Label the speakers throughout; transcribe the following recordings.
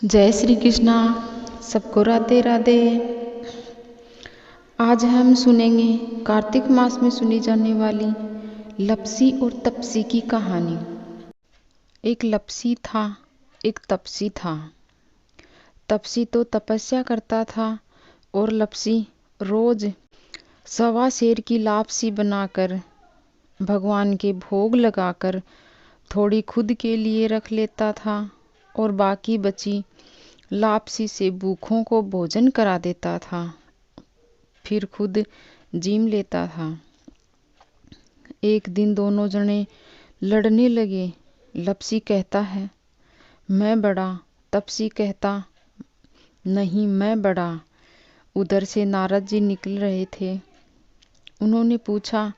Speaker 1: जय श्री कृष्णा। सबको राधे राधे। आज हम सुनेंगे कार्तिक मास में सुनी जाने वाली लपसी और तपसी की कहानी। एक लपसी था, एक तपसी था। तपसी तो तपस्या करता था और लपसी रोज 1.25 सेर की लापसी बनाकर भगवान के भोग लगाकर थोड़ी खुद के लिए रख लेता था और बाकी बची लापसी से भूखों को भोजन करा देता था, फिर खुद जीम लेता था। एक दिन दोनों जने लड़ने लगे। लपसी कहता है मैं बड़ा, तपसी कहता नहीं मैं बड़ा। उधर से नारद जी निकल रहे थे। उन्होंने पूछा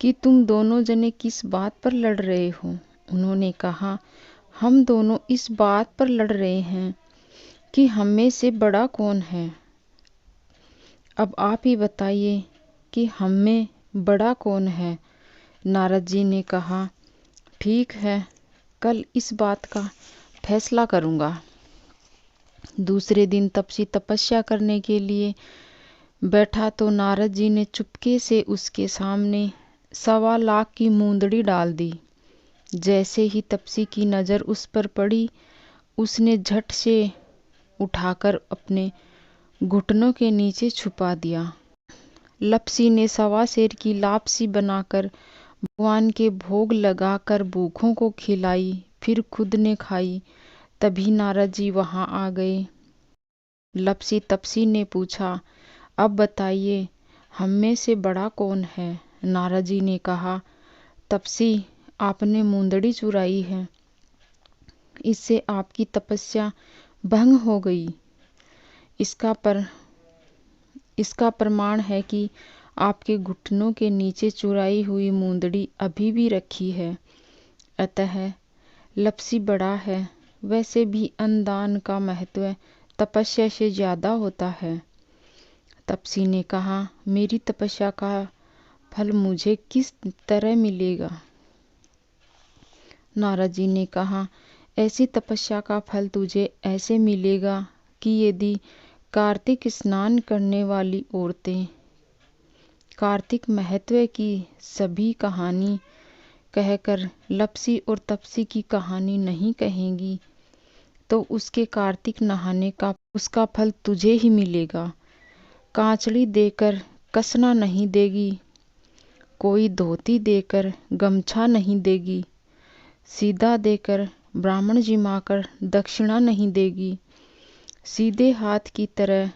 Speaker 1: कि तुम दोनों जने किस बात पर लड़ रहे हो। उन्होंने कहा हम दोनों इस बात पर लड़ रहे हैं कि हम में से बड़ा कौन है। अब आप ही बताइए कि हम में बड़ा कौन है। नारद जी ने कहा ठीक है, कल इस बात का फैसला करूँगा। दूसरे दिन तपसी तपस्या करने के लिए बैठा तो नारद जी ने चुपके से उसके सामने 1.25 लाख की मूंदड़ी डाल दी। जैसे ही तपसी की नज़र उस पर पड़ी, उसने झट से उठाकर अपने घुटनों के नीचे छुपा दिया। लपसी ने 1.25 सेर की लापसी बनाकर भगवान के भोग लगाकर भूखों को खिलाई, फिर खुद ने खाई। तभी नारद जी वहां आ गए। लपसी तपसी ने पूछा अब बताइए हम में से बड़ा कौन है। नारद जी ने कहा तपसी, आपने मूंदड़ी चुराई है, इससे आपकी तपस्या भंग हो गई। इसका प्रमाण है कि आपके घुटनों के नीचे चुराई हुई मूंदड़ी अभी भी रखी है। अतः लपसी बड़ा है। वैसे भी अन्नदान का महत्व तपस्या से ज्यादा होता है। तपसी ने कहा मेरी तपस्या का फल मुझे किस तरह मिलेगा। नारद जी ने कहा ऐसी तपस्या का फल तुझे ऐसे मिलेगा कि यदि कार्तिक स्नान करने वाली औरतें कार्तिक महत्व की सभी कहानी कहकर लपसी और तपसी की कहानी नहीं कहेंगी तो उसके कार्तिक नहाने का उसका फल तुझे ही मिलेगा। कांचड़ी देकर कसना नहीं देगी, कोई धोती देकर गमछा नहीं देगी, सीधा देकर ब्राह्मण जिमाकर दक्षिणा नहीं देगी, सीधे हाथ की तरह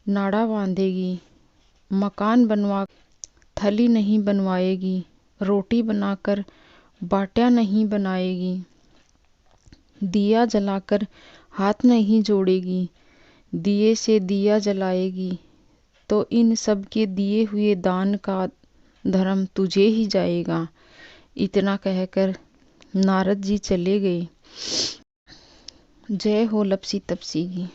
Speaker 1: नाड़ा बांधेगी, मकान बनवा थली नहीं बनवाएगी, रोटी बनाकर बाटियां नहीं बनाएगी, दिया जलाकर हाथ नहीं जोड़ेगी, दिए से दिया जलाएगी तो इन सब के दिए हुए दान का धर्म तुझे ही जाएगा। इतना कहकर नारद जी चले गए। जय हो लपसी तपसी की।